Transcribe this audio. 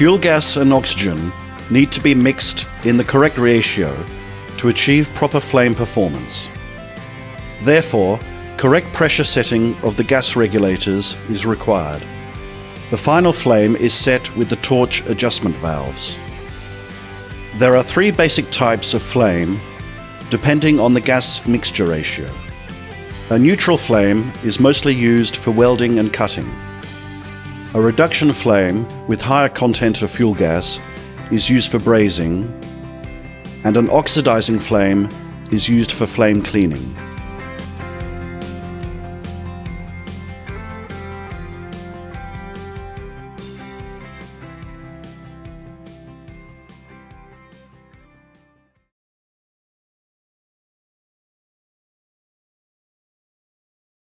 Fuel gas and oxygen need to be mixed in the correct ratio to achieve proper flame performance. Therefore, correct pressure setting of the gas regulators is required. The final flame is set with the torch adjustment valves. There are three basic types of flame depending on the gas mixture ratio. A neutral flame is mostly used for welding and cutting. A reduction flame with higher content of fuel gas is used for brazing, and an oxidizing flame is used for flame cleaning.